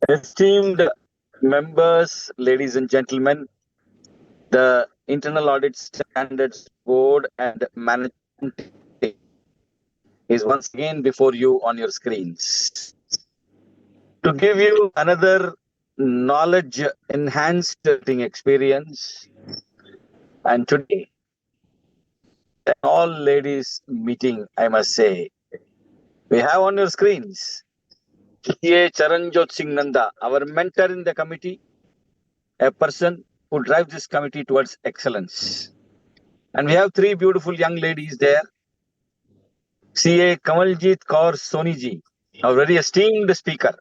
Esteemed members, ladies and gentlemen, the Internal Audit Standards Board and Management Team is once again before you on your screens to give you another knowledge enhanced learning experience. And today, an all ladies meeting, I must say, we have on your screens CA Charanjot Singh Nanda, our mentor in the committee, a person who drives this committee towards excellence. And we have three beautiful young ladies there. CA Kamaljit Kaur Soniji, a very esteemed speaker.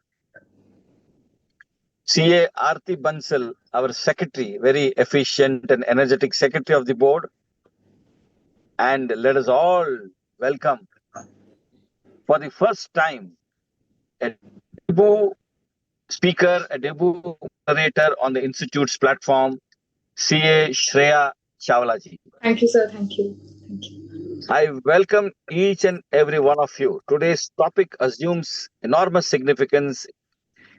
CA Aarti Bansal, our secretary, very efficient and energetic secretary of the board. And let us all welcome for the first time a debut speaker, a debut moderator on the Institute's platform, CA Shreya Chawlaji. Thank you, sir. Thank you. Thank you. I welcome each and every one of you. Today's topic assumes enormous significance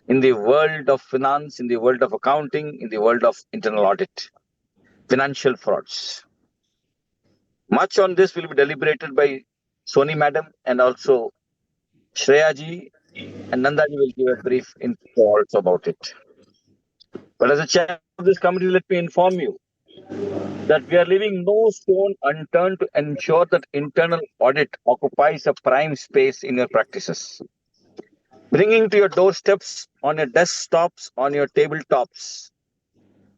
in the world of finance, in the world of accounting, in the world of internal audit, financial frauds. Much on this will be deliberated by Soni Madam and also Shreya ji, and Nanda ji will give a brief info also about it. But as a chair of this committee, let me inform you that we are leaving no stone unturned to ensure that internal audit occupies a prime space in your practices. Bringing to your doorsteps, on your desktops, on your tabletops,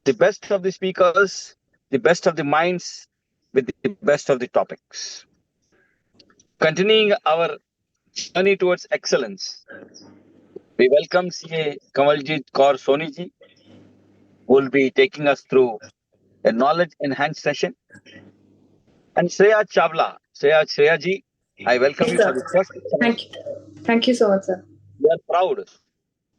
the best of the speakers, the best of the minds, with the best of the topics. Continuing our journey towards excellence, we welcome CA Kamaljit Kaur Soniji, who will be taking us through a knowledge enhanced session. And Shreya Chawla, Shreya ji, I welcome you for the first time. Thank you. Thank you so much, sir. We are proud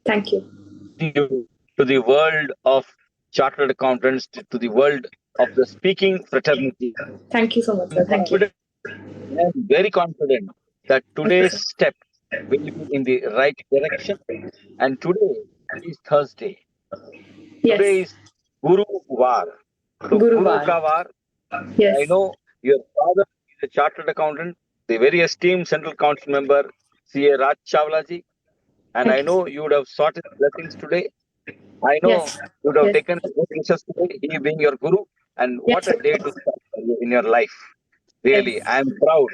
Thank you. to the world of chartered accountants, to the world of the speaking fraternity. Thank you so much, sir. Thank you. I am very confident that today's step will be in the right direction. And today is Thursday. Yes. Today is Guru Var. So Guru Guru Var. Ka Var. Yes. I know your father is a chartered accountant, the very esteemed Central Council member, CA Raj Chawla ji. And Thank I you. know you would have sought his blessings today. I know Yes. you would have Yes. taken his wishes today, he being your Guru. And what Yes. a day to start in your life. Really, Yes. I am proud.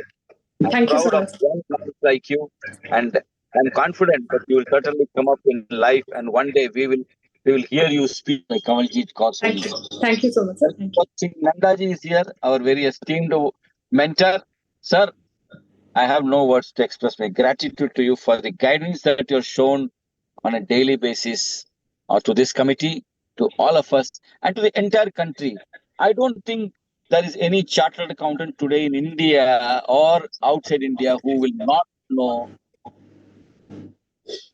I'm Thank you so proud of much. young guys like you, and I'm confident that you will certainly come up in life, and one day we will hear you speak like Kamaljit Kaur Thank Soniji. you. Thank you so much, sir. Thank you. Nandaji is here, our very esteemed mentor. Sir, I have no words to express my gratitude to you for the guidance that you're shown on a daily basis to this committee, to all of us, and to the entire country. I don't think there is any chartered accountant today in India or outside India who will not know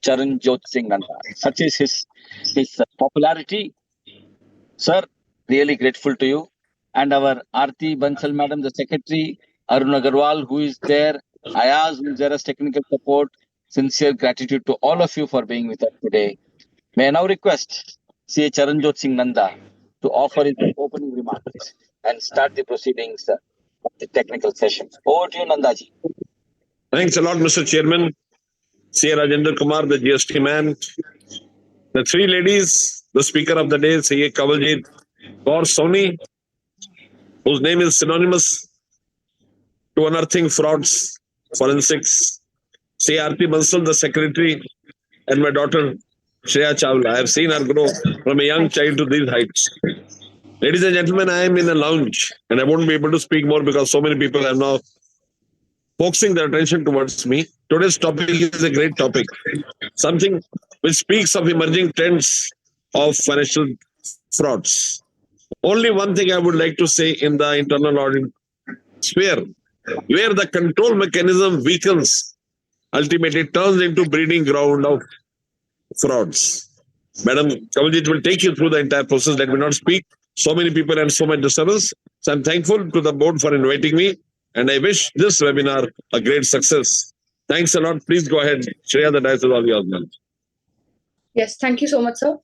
Charanjot Singh Nanda. Such is his popularity. Sir, really grateful to you. And our Aarti Bansal Madam, the Secretary, Arun Agarwal, who is there, Ayaz, who is there as technical support. Sincere gratitude to all of you for being with us today. May I now request CA Charanjot Singh Nanda to offer his opening remarks and start the proceedings of the technical session. Over to you, Nandaji. Thanks a lot, Mr. Chairman. CA Rajendra Kumar, the GST man. The three ladies, the speaker of the day, CA Kamaljit Kaur Soni, whose name is synonymous to unearthing frauds, forensics. CA Aarti Bansal, the secretary, and my daughter, Shreya Chawla. I have seen her grow from a young child to these heights. Ladies and gentlemen, I am in a lounge and I won't be able to speak more because so many people are now focusing their attention towards me. Today's topic is a great topic, something which speaks of emerging trends of financial frauds. Only one thing I would like to say in the internal audit sphere, where the control mechanism weakens, ultimately turns into breeding ground of frauds. Madam Kamaljit will take you through the entire process. Let me not speak. So many people and so much disturbance. So I'm thankful to the board for inviting me, and I wish this webinar a great success. Thanks a lot. Please go ahead. Shreya, the dice is all yours, man. Yes, thank you so much, sir.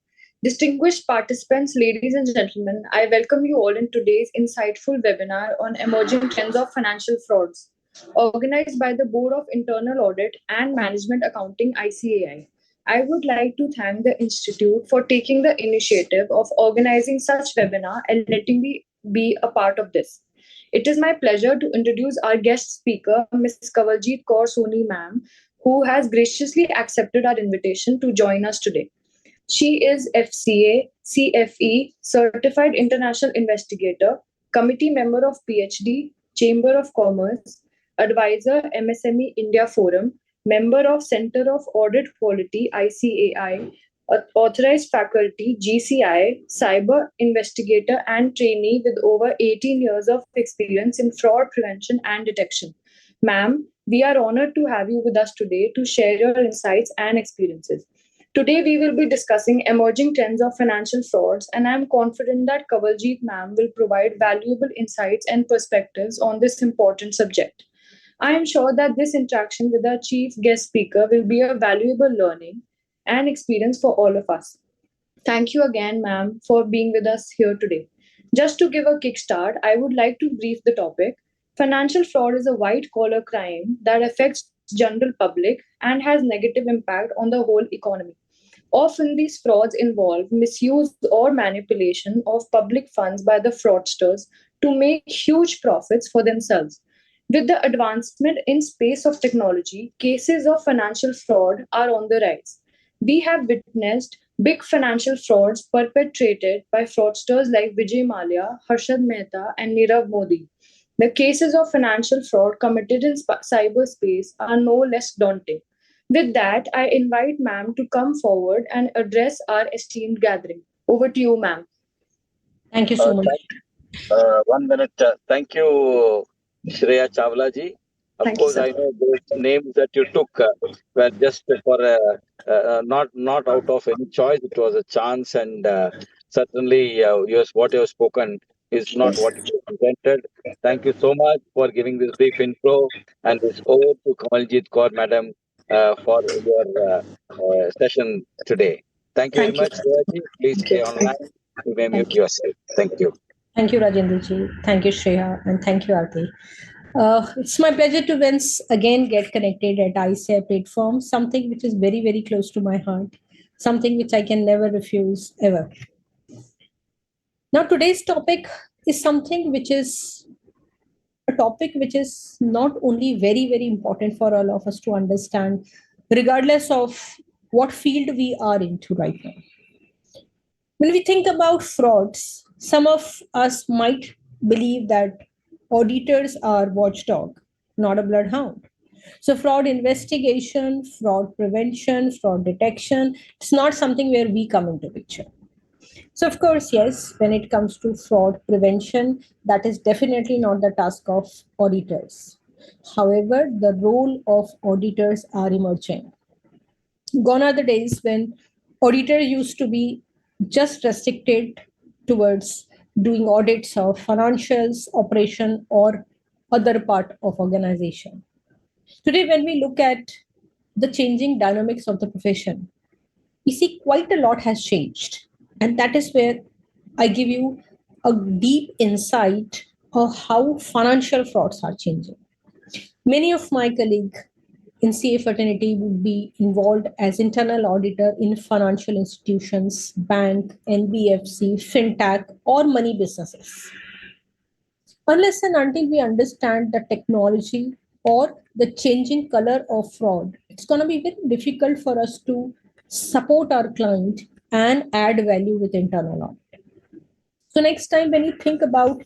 Distinguished participants, ladies and gentlemen, I welcome you all in today's insightful webinar on emerging trends of financial frauds, organized by the Board of Internal Audit and Management Accounting ICAI. I would like to thank the Institute for taking the initiative of organizing such webinar and letting me be a part of this. It is my pleasure to introduce our guest speaker, Ms. Kawaljeet Kaur Soni ma'am, who has graciously accepted our invitation to join us today. She is FCA, CFE, Certified International Investigator, Committee Member of PhD, Chamber of Commerce, Advisor MSME India Forum, Member of Center of Audit Quality ICAI, Authorized Faculty GCI, Cyber Investigator and Trainee with over 18 years of experience in fraud prevention and detection. Ma'am, we are honored to have you with us today to share your insights and experiences. Today, we will be discussing emerging trends of financial frauds, and I am confident that Kawaljeet ma'am will provide valuable insights and perspectives on this important subject. I am sure that this interaction with our chief guest speaker will be a valuable learning and experience for all of us. Thank you again, ma'am, for being with us here today. Just to give a kickstart, I would like to brief the topic. Financial fraud is a white collar crime that affects general public and has negative impact on the whole economy. Often these frauds involve misuse or manipulation of public funds by the fraudsters to make huge profits for themselves. With the advancement in space of technology, cases of financial fraud are on the rise. We have witnessed big financial frauds perpetrated by fraudsters like Vijay Mallya, Harshad Mehta, and Nirav Modi. The cases of financial fraud committed in cyberspace are no less daunting. With that, I invite ma'am to come forward and address our esteemed gathering. Over to you, ma'am. Thank you so much. 1 minute. Thank you, Shreya Chawla ji. Of Thank you, course, sir. I know those names that you took were just for not out of any choice. It was a chance, and certainly, what you have spoken is not what you presented. Thank you so much for giving this brief intro and this over to Kamaljeet Kaur, madam, for your session today. Thank you very Thank you. much, Shreya ji. Please Thank stay you. online. You may mute Thank you. yourself. Thank you. Thank you, Rajendra ji. Thank you, Shreya. And thank you, Aarti. It's my pleasure to once again get connected at ICI platform, something which is very, very close to my heart, something which I can never refuse ever. Now, today's topic is something which is a topic which is not only very, very important for all of us to understand, regardless of what field we are into right now. When we think about frauds, some of us might believe that auditors are watchdog, not a bloodhound. So fraud investigation, fraud prevention, fraud detection, it's not something where we come into picture. So of course, yes, when it comes to fraud prevention, that is definitely not the task of auditors. However, the role of auditors are emerging. Gone are the days when auditor used to be just restricted towards doing audits of financials, operation, or other part of organization. Today, when we look at the changing dynamics of the profession, we see quite a lot has changed. And that is where I give you a deep insight of how financial frauds are changing. Many of my colleagues in CA fraternity would be involved as internal auditor in financial institutions, bank, NBFC, fintech, or money businesses. Unless and until we understand the technology or the changing color of fraud, it's going to be very difficult for us to support our client and add value with internal audit. So next time when you think about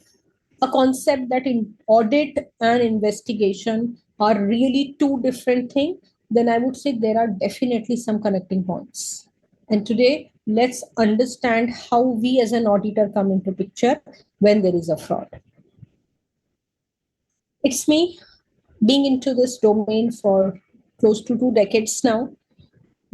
a concept that in audit and investigation are really two different things, then I would say there are definitely some connecting points. And today, let's understand how we as an auditor come into picture when there is a fraud. It's me being into this domain for close to 2 decades now,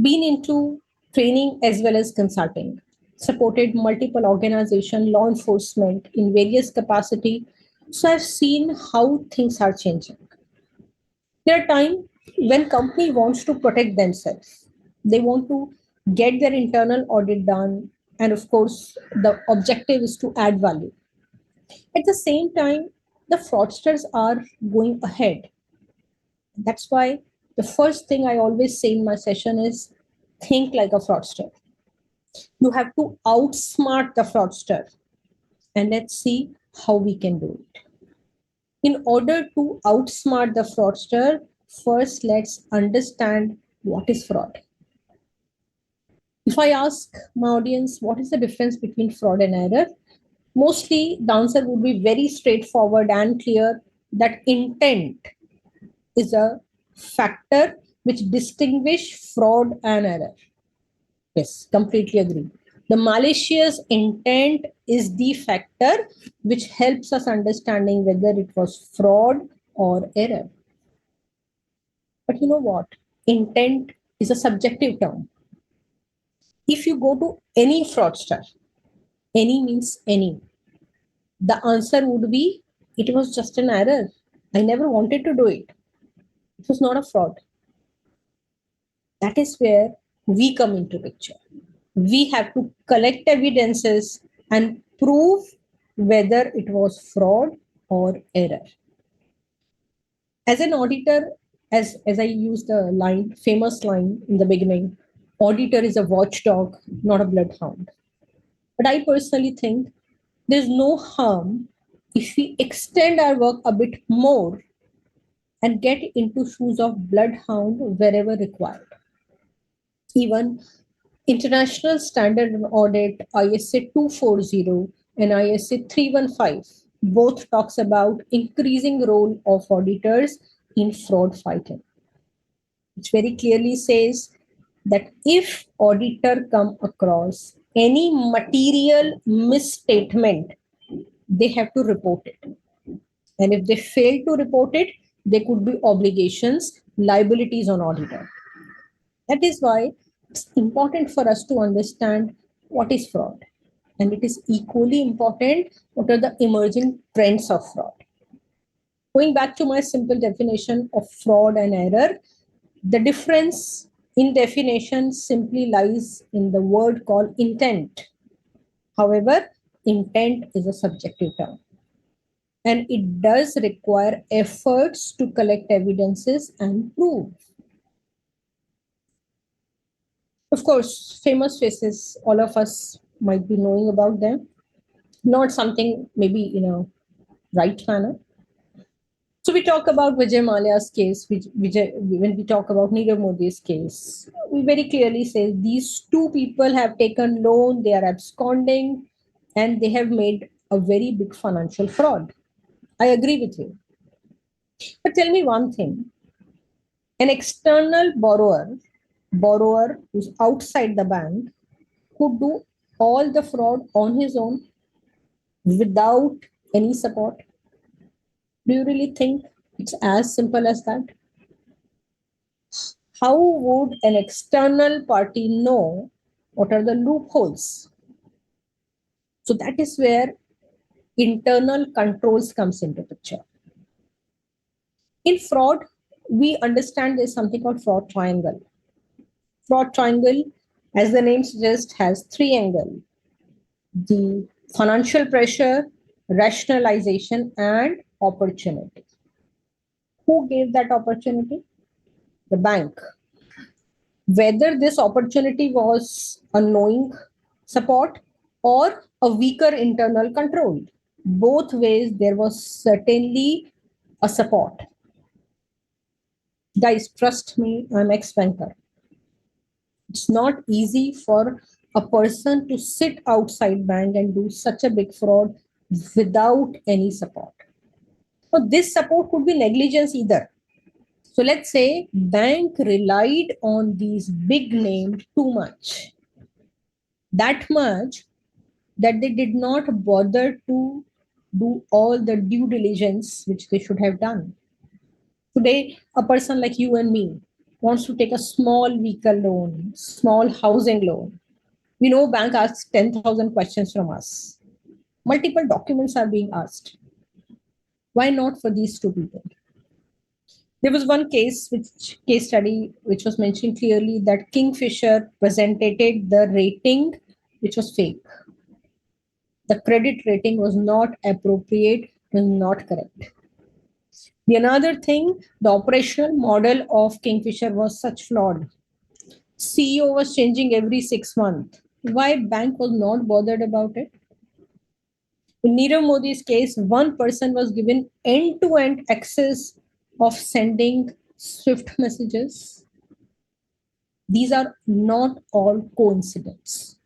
been into training as well as consulting, supported multiple organizations, law enforcement in various capacity. So I've seen how things are changing. There are times when company wants to protect themselves. They want to get their internal audit done, and of course, the objective is to add value. At the same time, the fraudsters are going ahead. That's why the first thing I always say in my session is think like a fraudster. You have to outsmart the fraudster, and let's see how we can do it. In order to outsmart the fraudster, first let's understand what is fraud. If I ask my audience what is the difference between fraud and error, mostly the answer would be very straightforward and clear, that intent is a factor which distinguish fraud and error. Yes, completely agree. The malicious intent is the factor which helps us understanding whether it was fraud or error. But you know what? Intent is a subjective term. If you go to any fraudster, any means any, the answer would be, it was just an error. I never wanted to do it. It was not a fraud. That is where we come into picture. We have to collect evidences and prove whether it was fraud or error. As an auditor, as I used the line, famous line in the beginning, auditor is a watchdog, not a bloodhound. But I personally think there's no harm if we extend our work a bit more and get into shoes of bloodhound wherever required. Even International Standard and Audit ISA 240 and ISA 315 both talks about increasing role of auditors in fraud fighting. It very clearly says that if auditor come across any material misstatement, they have to report it. And if they fail to report it, there could be obligations, liabilities on auditor. That is why it's important for us to understand what is fraud. And it is equally important what are the emerging trends of fraud. Going back to my simple definition of fraud and error, the difference in definition simply lies in the word called intent. However, intent is a subjective term, and it does require efforts to collect evidences and prove. Of course, famous faces, all of us might be knowing about them, not something maybe in a right manner. So we talk about Vijay Mallya's case, when we talk about Nirav Modi's case, we very clearly say these two people have taken loan, they are absconding, and they have made a very big financial fraud. I agree with you. But tell me one thing, an external borrower who's outside the bank, could do all the fraud on his own without any support? Do you really think it's as simple as that? How would an external party know what are the loopholes? So that is where internal controls comes into picture. In fraud, we understand there's something called fraud triangle. Fraud triangle, as the name suggests, has three angles: the financial pressure, rationalization, and opportunity. Who gave that opportunity? The bank. Whether this opportunity was a knowing support or a weaker internal control, both ways there was certainly a support. Guys, trust me, I'm ex-banker. It's not easy for a person to sit outside bank and do such a big fraud without any support. So this support could be negligence either. So let's say bank relied on these big names too much. That much that they did not bother to do all the due diligence which they should have done. Today, a person like you and me wants to take a small vehicle loan, small housing loan. We know bank asks 10,000 questions from us. Multiple documents are being asked. Why not for these two people? There was one case study which was mentioned clearly that Kingfisher presented the rating which was fake. The credit rating was not appropriate, was not correct. The another thing, the operational model of Kingfisher was such flawed. CEO was changing every 6 months. Why bank was not bothered about it? In Nirav Modi's case, one person was given end-to-end access of sending SWIFT messages. These are not all coincidence.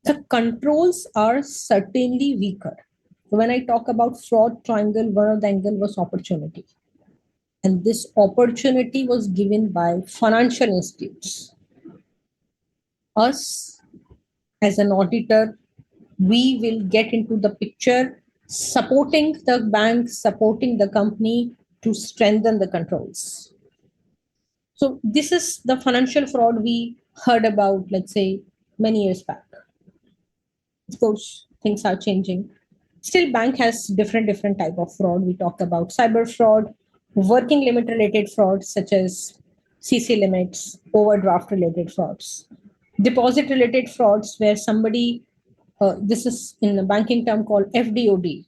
The controls are certainly weaker. When I talk about fraud triangle, one of the angle was opportunity. And this opportunity was given by financial institutes. Us, as an auditor, we will get into the picture, supporting the bank, supporting the company to strengthen the controls. So this is the financial fraud we heard about, let's say, many years back. Of course, things are changing. Still, bank has different type of fraud. We talk about cyber fraud, working limit related frauds such as CC limits, overdraft related frauds, deposit related frauds where somebody, this is in the banking term called FDOD.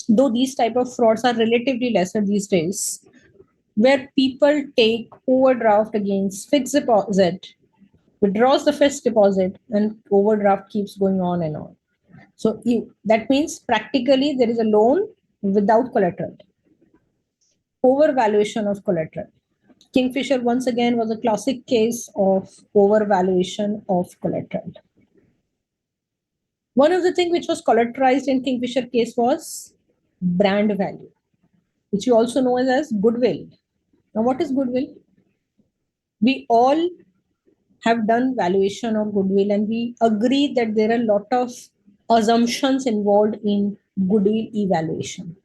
Though these type of frauds are relatively lesser these days, where people take overdraft against fixed deposit, withdraws the fixed deposit, and overdraft keeps going on and on. So that means practically there is a loan without collateral. Overvaluation of collateral. Kingfisher once again was a classic case of overvaluation of collateral. One of the things which was collateralized in Kingfisher case was brand value, which you also know as goodwill. Now, what is goodwill? We all have done valuation of goodwill and we agree that there are a lot of assumptions involved in goodwill evaluation.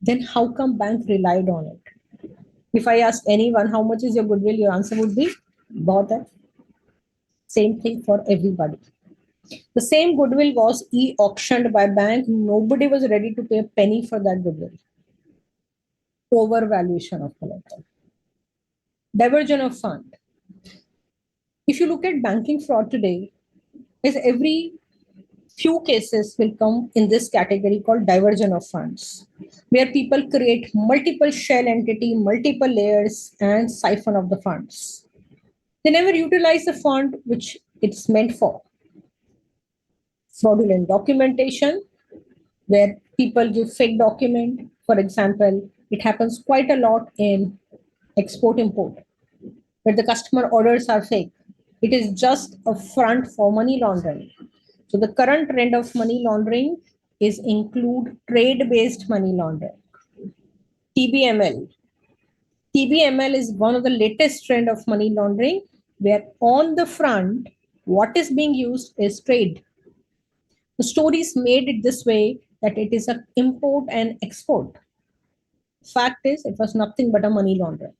Then how come bank relied on it? If I ask anyone how much is your goodwill, your answer would be bahut hai. Same thing for everybody. The same goodwill was e-auctioned by bank. Nobody was ready to pay a penny for that goodwill. Overvaluation of collateral. Diversion of fund. If you look at banking fraud today, is every few cases will come in this category called diversion of funds, where people create multiple shell entity, multiple layers, and siphon of the funds. They never utilize the fund which it's meant for. Fraudulent documentation, where people give fake document. For example, it happens quite a lot in export-import, where the customer orders are fake. It is just a front for money laundering. So the current trend of money laundering is include trade-based money laundering. TBML. TBML is one of the latest trend of money laundering, where on the front, what is being used is trade. The stories made it this way that it is an import and export. Fact is, it was nothing but a money laundering.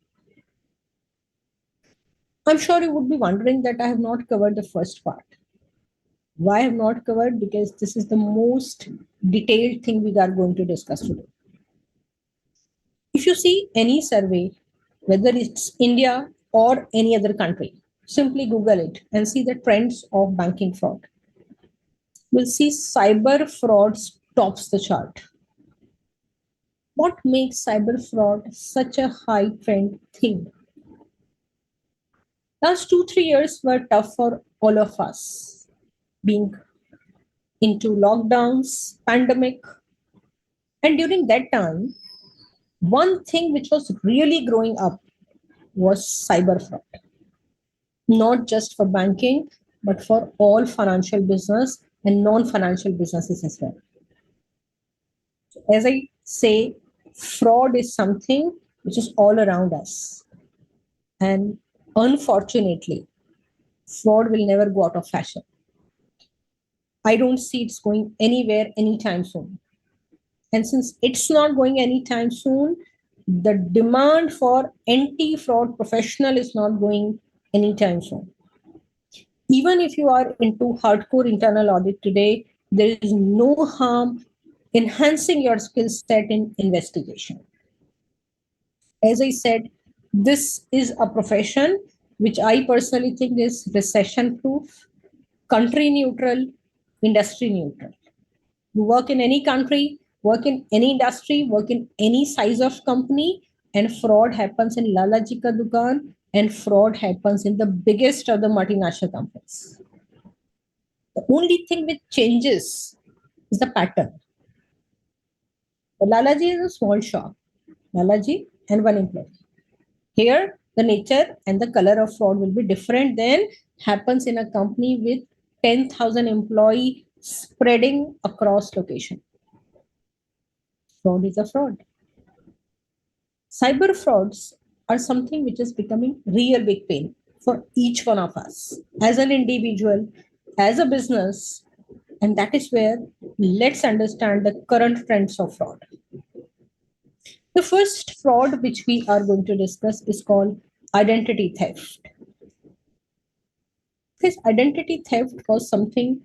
I'm sure you would be wondering that I have not covered the first part. Why I have not covered? Because this is the most detailed thing we are going to discuss today. If you see any survey, whether it's India or any other country, simply Google it and see the trends of banking fraud. We'll see cyber fraud tops the chart. What makes cyber fraud such a high trend thing? Last 2-3 years were tough for all of us, being into lockdowns, pandemic. And during that time, one thing which was really growing up was cyber fraud. Not just for banking, but for all financial business and non-financial businesses as well. As I say, fraud is something which is all around us. And unfortunately, fraud will never go out of fashion. I don't see it's going anywhere anytime soon. And since it's not going anytime soon, the demand for anti-fraud professional is not going anytime soon. Even if you are into hardcore internal audit today, there is no harm enhancing your skill set in investigation. As I said, this is a profession which I personally think is recession proof, country neutral, industry neutral. You work in any country, work in any industry, work in any size of company, and fraud happens in Lalaji Ka Dukan, and fraud happens in the biggest of the multinational companies. The only thing which changes is the pattern. The Lalaji is a small shop, Lalaji and one employee. Here, the nature and the color of fraud will be different than happens in a company with 10,000 employee spreading across location. Fraud is a fraud. Cyber frauds are something which is becoming real big pain for each one of us as an individual, as a business, and that is where let's understand the current trends of fraud. The first fraud which we are going to discuss is called identity theft. This identity theft was something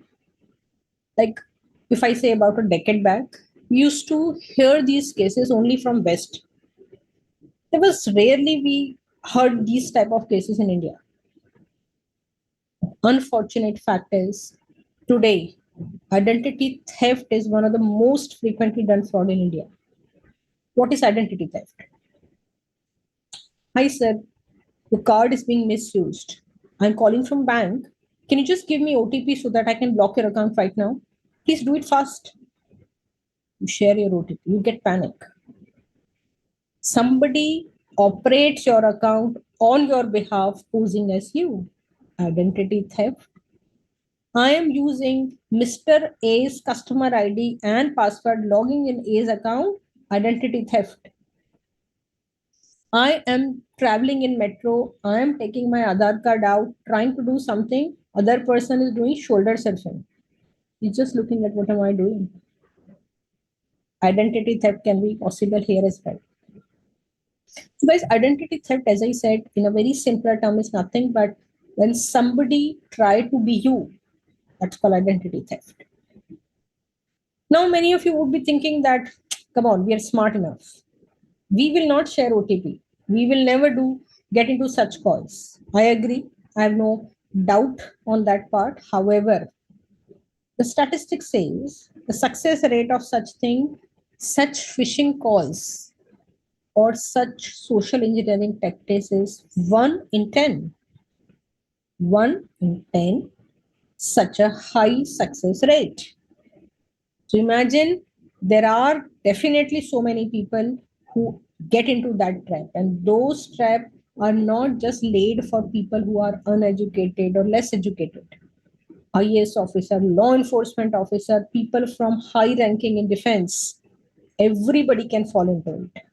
like, if I say about a decade back, we used to hear these cases only from West. There was rarely we heard these type of cases in India. Unfortunate fact is, today, identity theft is one of the most frequently done fraud in India. What is identity theft? Hi, sir, the card is being misused. I'm calling from bank. Can you just give me OTP so that I can block your account right now? Please do it fast. You share your OTP, you get panic. Somebody operates your account on your behalf, posing as you. Identity theft. I am using Mr. A's customer ID and password, logging in A's account. Identity theft. I am traveling in metro. I am taking my Aadhaar card out, trying to do something. Other person is doing shoulder surfing. He's just looking at what am I doing. Identity theft can be possible here as well. So guys, identity theft, as I said, in a very simpler term, is nothing but when somebody try to be you. That's called identity theft. Now, many of you would be thinking that, come on, we are smart enough. We will not share OTP. We will never get into such calls. I agree. I have no doubt on that part. However, the statistics says the success rate of such such phishing calls or such social engineering tactics is 1 in 10. 1 in 10, such a high success rate. So imagine there are definitely so many people who get into that trap, and those traps are not just laid for people who are uneducated or less educated. IAS officer, law enforcement officer, people from high ranking in defense, everybody can fall into it.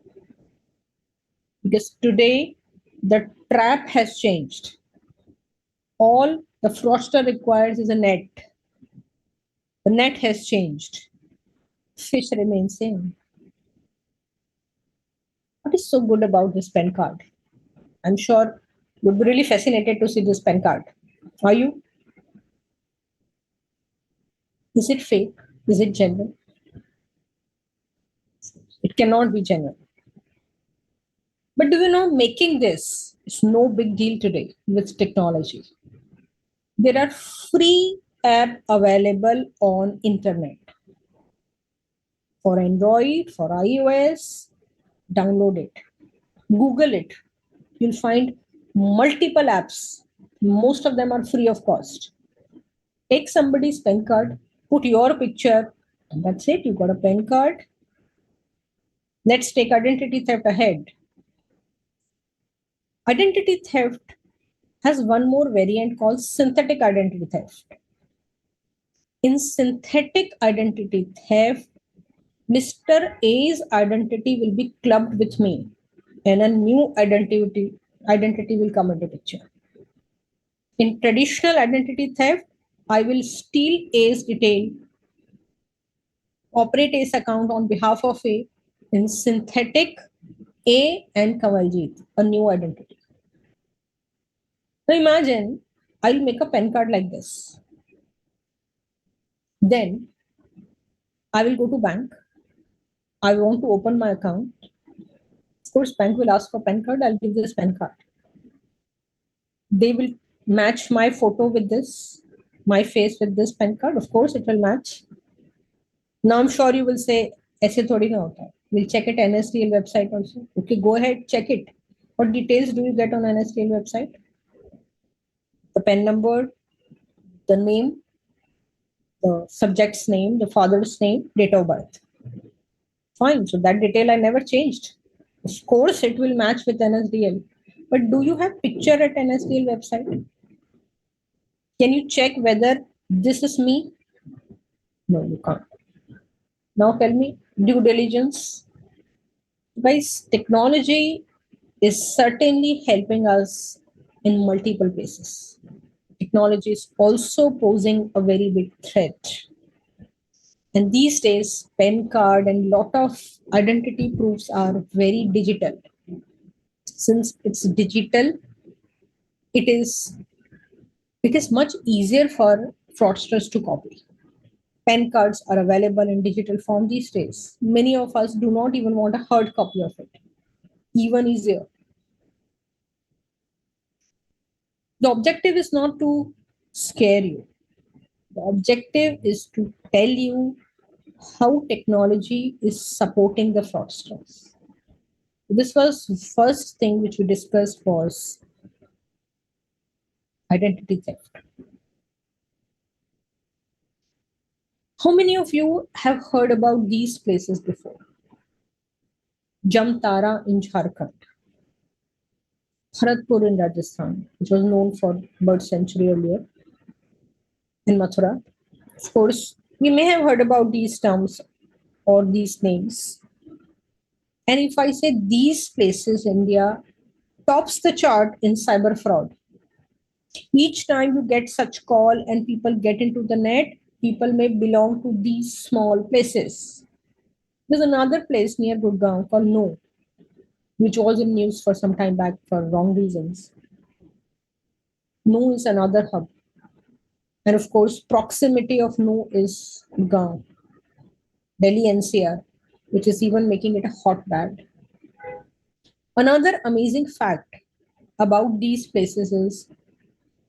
Because today the trap has changed. All the fraudster requires is a net. The net has changed. Fish remains same. What is so good about this pen card? I'm sure you'd be really fascinated to see this pen card. Are you? Is it fake? Is it genuine? It cannot be genuine. But do you know, making this is no big deal today with technology. There are free apps available on internet. For Android, for iOS, download it. Google it. You'll find multiple apps. Most of them are free of cost. Take somebody's pen card, put your picture, and that's it. You got a pen card. Let's take identity theft ahead. Identity theft has one more variant called synthetic identity theft. In synthetic identity theft, Mr. A's identity will be clubbed with me, and a new identity will come into picture. In traditional identity theft, I will steal A's detail, operate A's account on behalf of A. In synthetic, A and Kamaljit, a new identity. So imagine I'll make a pen card like this. Then I will go to bank. I want to open my account. Of course, bank will ask for PAN card. I'll give this PAN card. They will match my photo with this, my face with this PAN card. Of course, it will match. Now I'm sure you will say, "ऐसे थोड़ी ना होता है." We'll check it NSDL website also. Okay, go ahead, check it. What details do you get on NSDL website? The PAN number, the name, the subject's name, the father's name, date of birth. Fine. So that detail I never changed. Of course, it will match with NSDL. But do you have picture at NSDL website? Can you check whether this is me? No, you can't. Now tell me, due diligence. Guys, technology is certainly helping us in multiple places. Technology is also posing a very big threat. And these days, PAN card and lot of identity proofs are very digital. Since it's digital, it is much easier for fraudsters to copy. PAN cards are available in digital form these days. Many of us do not even want a hard copy of it. Even easier. The objective is not to scare you. The objective is to tell you how technology is supporting the fraudsters. This was first thing which we discussed was identity theft. How many of you have heard about these places before? Jamtara in Jharkhand, Bharatpur in Rajasthan, which was known for bird sanctuary earlier, in Mathura. Of course, we may have heard about these terms or these names. And if I say these places, India tops the chart in cyber fraud. Each time you get such call and people get into the net, people may belong to these small places. There's another place near Gurgaon called No, which was in news for some time back for wrong reasons. No is another hub. And of course, proximity of No is Gurgaon, Delhi NCR, which is even making it a hotbed. Another amazing fact about these places is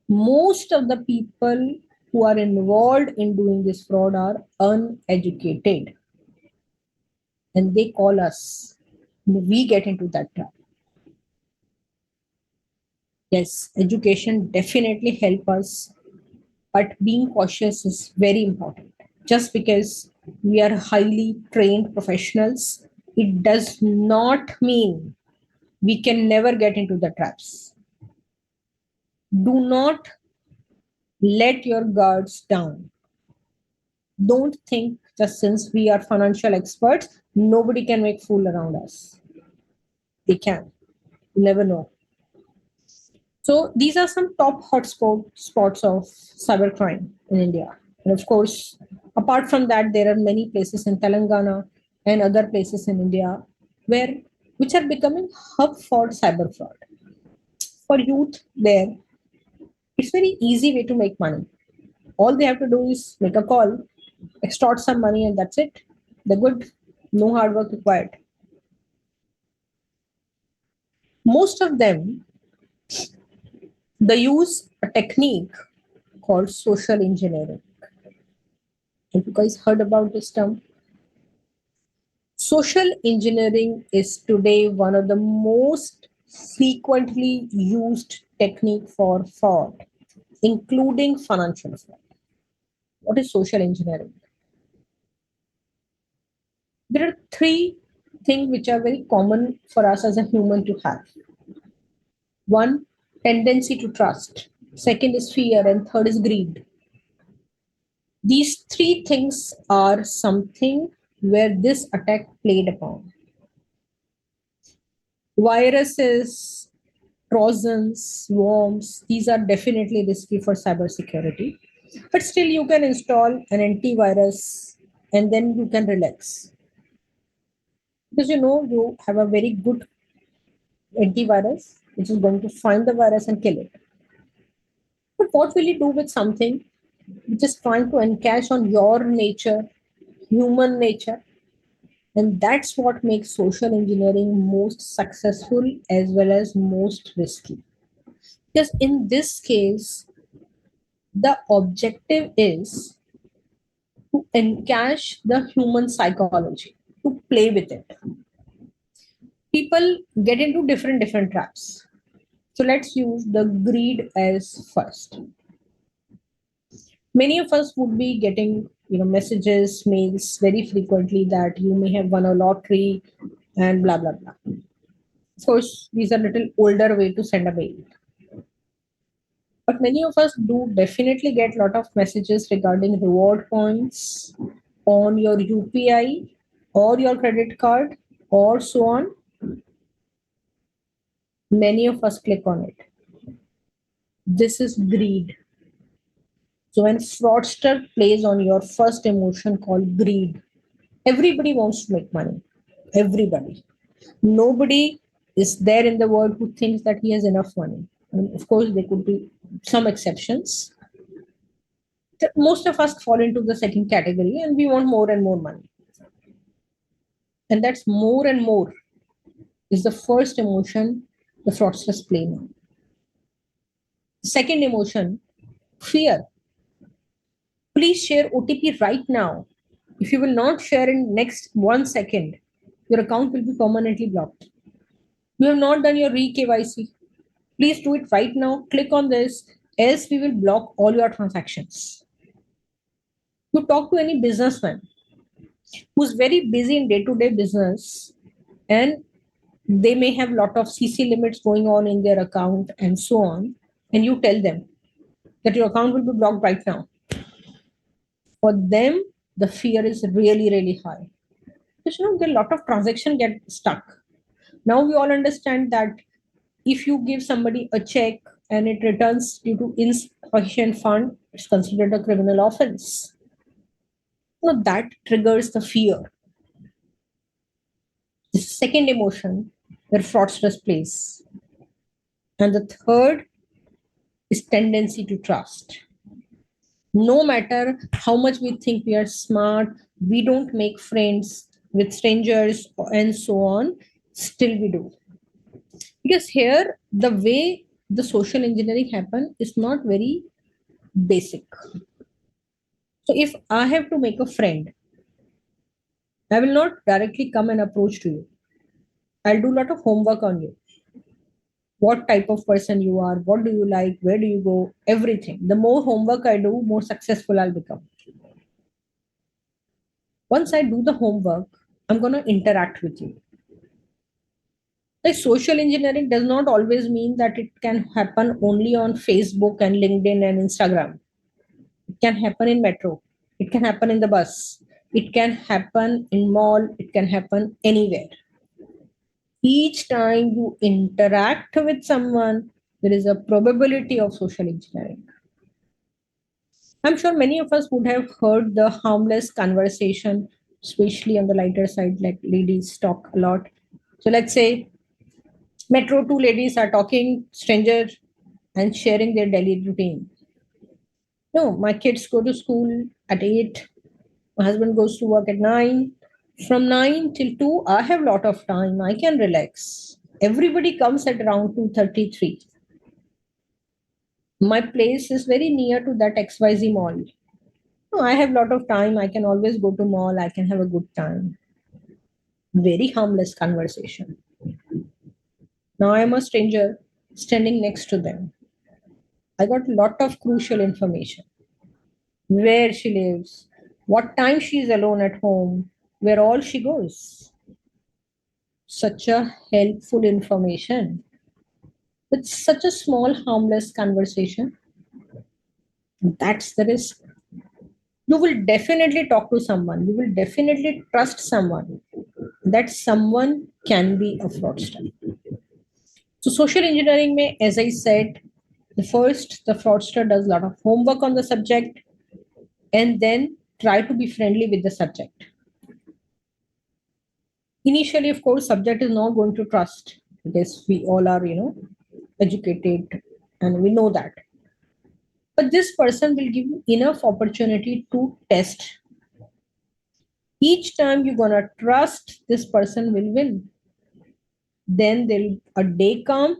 most of the people who are involved in doing this fraud are uneducated. And they call us. We get into that trap. Yes, education definitely help us, but being cautious is very important. Just because we are highly trained professionals, it does not mean we can never get into the traps. Do not let your guards down. Don't think just since we are financial experts, nobody can make fool around us. They can. You never know. So these are some top spots of cybercrime in India. And of course, apart from that, there are many places in Telangana and other places in India which are becoming hub for cyber fraud. For youth there, it's very easy way to make money. All they have to do is make a call, extort some money, and that's it. They're good. No hard work required. Most of them, they use a technique called social engineering. Have you guys heard about this term? Social engineering is today one of the most frequently used technique for fraud, including financial fraud. What is social engineering? There are three things which are very common for us as a human to have. One, tendency to trust. Second is fear, and third is greed. These three things are something where this attack played upon. Viruses, trojans, worms, these are definitely risky for cybersecurity. But still, you can install an antivirus and then you can relax. Because you have a very good antivirus which is going to find the virus and kill it. But what will you do with something which is trying to encash on your nature, human nature? And that's what makes social engineering most successful as well as most risky. Because in this case, the objective is to encash the human psychology, to play with it. People get into different traps. So let's use the greed as first. Many of us would be getting messages, mails very frequently that you may have won a lottery and blah blah blah. Of course, these are little older way to send a mail. But many of us do definitely get a lot of messages regarding reward points on your UPI or your credit card or so on. Many of us click on it. This is greed. So when fraudster plays on your first emotion called greed, everybody wants to make money. Everybody. Nobody is there in the world who thinks that he has enough money. And of course, there could be some exceptions. Most of us fall into the second category and we want more and more money. And that's more and more is the first emotion the fraudsters play now. Second emotion, fear. Please share OTP right now. If you will not share in next 1 second, your account will be permanently blocked. You have not done your re-KYC. Please do it right now. Click on this, else we will block all your transactions. You talk to any businessman who's very busy in day-to-day business, and they may have a lot of CC limits going on in their account and so on, and you tell them that your account will be blocked right now. For them, the fear is really, really high. Because a lot of transaction get stuck. Now we all understand that if you give somebody a check and it returns due to insufficient fund, it's considered a criminal offense. That triggers the fear. The second emotion where fraudsters plays. And the third is tendency to trust. No matter how much we think we are smart, we don't make friends with strangers and so on, still we do. Because here, the way the social engineering happen is not very basic. So if I have to make a friend, I will not directly come and approach to you. I'll do a lot of homework on you. What type of person you are, what do you like, where do you go, everything. The more homework I do, more successful I'll become. Once I do the homework, I'm going to interact with you. Like social engineering does not always mean that it can happen only on Facebook and LinkedIn and Instagram. It can happen in metro. It can happen in the bus. It can happen in mall. It can happen anywhere. Each time you interact with someone, there is a probability of social engineering. I'm sure many of us would have heard the harmless conversation, especially on the lighter side, like ladies talk a lot. So let's say metro, two ladies are talking, stranger, and sharing their daily routine. No, my kids go to school at 8. My husband goes to work at 9. From 9 till 2, I have a lot of time. I can relax. Everybody comes at around 2:33. My place is very near to that XYZ mall. No, I have a lot of time. I can always go to mall. I can have a good time. Very harmless conversation. Now I am a stranger standing next to them. I got a lot of crucial information. Where she lives, what time she is alone at home, where all she goes. Such a helpful information. It's such a small, harmless conversation. That's the risk. You will definitely talk to someone. You will definitely trust someone. That someone can be a fraudster. So social engineering may, as I said, the fraudster does a lot of homework on the subject and then try to be friendly with the subject. Initially, of course, subject is not going to trust because we all are, educated and we know that. But this person will give you enough opportunity to test. Each time you're gonna trust this person will win. Then there'll a day come,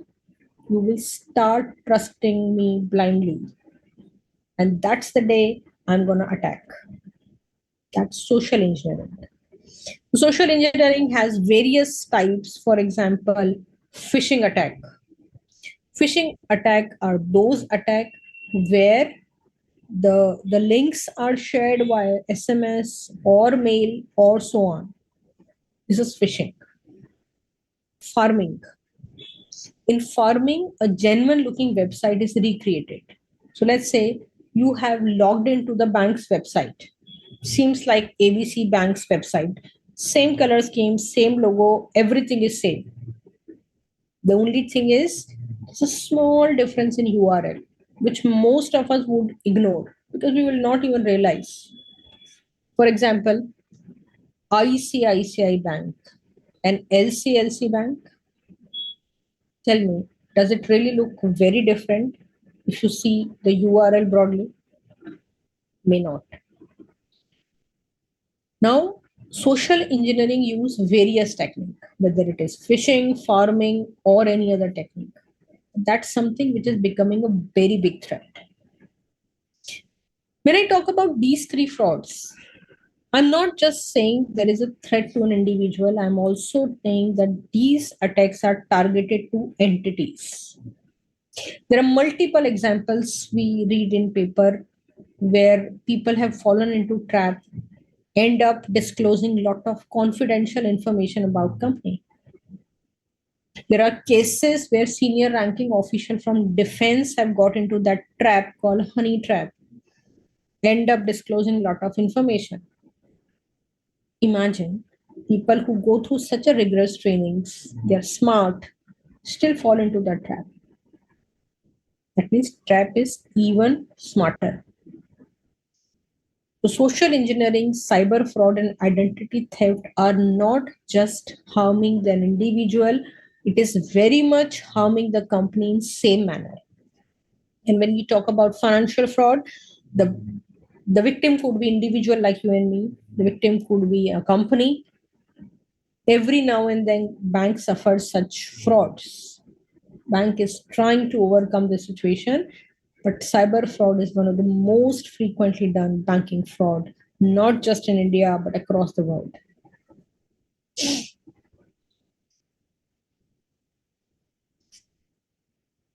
you will start trusting me blindly. And that's the day I'm gonna attack. That's social engineering. Social engineering has various types. For example, phishing attack. Phishing attack are those attack where the links are shared via SMS or mail or so on. This is phishing. Farming. In farming, a genuine looking website is recreated. So let's say you have logged into the bank's website. Seems like ABC Bank's website. Same color scheme, same logo, everything is same. The only thing is there's a small difference in URL, which most of us would ignore because we will not even realize. For example, ICICI Bank and LCLC Bank. Tell me, does it really look very different if you see the URL broadly? May not. Now, social engineering use various techniques, whether it is phishing, farming, or any other technique. That's something which is becoming a very big threat. When I talk about these three frauds, I'm not just saying there is a threat to an individual, I'm also saying that these attacks are targeted to entities. There are multiple examples we read in paper where people have fallen into trap, end up disclosing lot of confidential information about company. There are cases where senior ranking official from defense have got into that trap called honey trap, end up disclosing lot of information. Imagine people who go through such a rigorous trainings, they're smart, still fall into that trap. That means trap is even smarter. So social engineering, cyber fraud, and identity theft are not just harming the individual, it is very much harming the company in same manner. And when we talk about financial fraud, the victim could be individual like you and me, the victim could be a company. Every now and then bank suffers such frauds. Bank is trying to overcome the situation, but cyber fraud is one of the most frequently done banking fraud, not just in India, but across the world.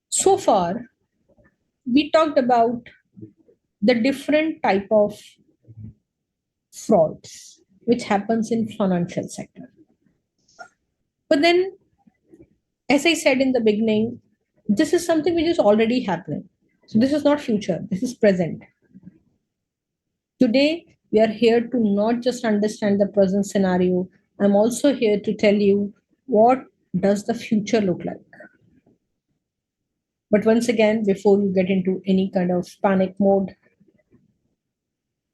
So far, we talked about the different type of frauds which happens in financial sector. But then, as I said in the beginning, this is something which is already happening. So this is not future, this is present. Today, we are here to not just understand the present scenario. I'm also here to tell you what does the future look like. But once again, before you get into any kind of panic mode,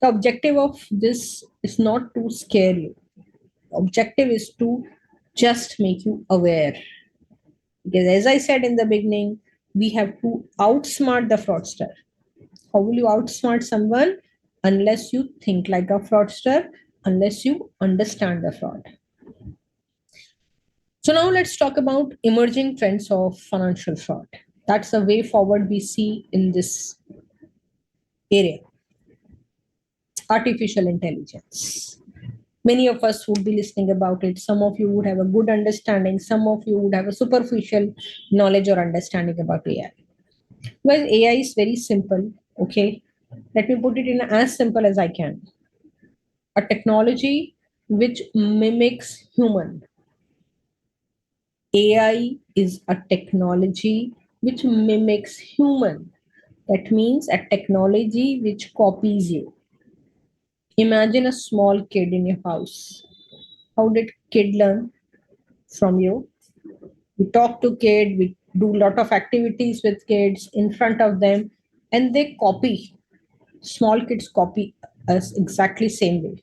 the objective of this is not to scare you. The objective is to just make you aware. Because as I said in the beginning, we have to outsmart the fraudster. How will you outsmart someone? Unless you think like a fraudster, unless you understand the fraud. So now let's talk about emerging trends of financial fraud. That's the way forward we see in this area. Artificial intelligence. Many of us would be listening about it. Some of you would have a good understanding. Some of you would have a superficial knowledge or understanding about AI. Well, AI is very simple. Okay. Let me put it in as simple as I can. A technology which mimics human. AI is a technology which mimics human. That means a technology which copies you. Imagine a small kid in your house. How did kid learn from you? We talk to kid, we do a lot of activities with kids in front of them, and they copy. Small kids copy us exactly same way.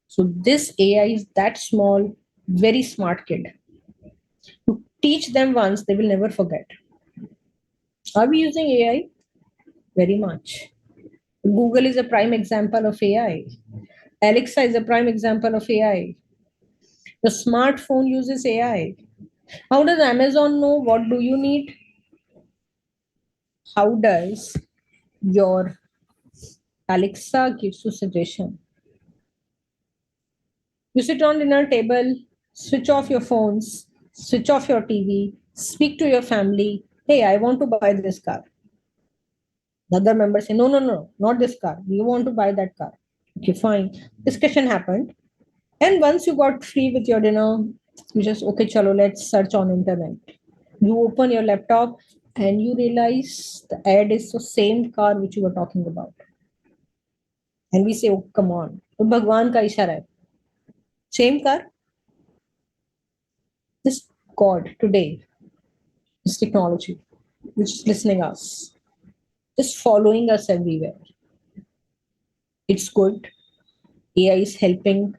So this AI is that small, very smart kid. You teach them once, they will never forget. Are we using AI? Very much. Google is a prime example of AI. Alexa is a prime example of AI. The smartphone uses AI. How does Amazon know what do you need? How does your Alexa gives you suggestion? You sit on dinner table, switch off your phones, switch off your TV, speak to your family. Hey, I want to buy this car. The other members say, no, no, no, not this car. We want to buy that car. Okay, fine. Discussion happened. And once you got free with your dinner, you just, okay, chalo, let's search on internet. You open your laptop and you realize the ad is the same car which you were talking about. And we say, oh, come on. तो भगवान का इशारा है. Same car. This God today, this technology, which is listening us, just following us everywhere. It's good. AI is helping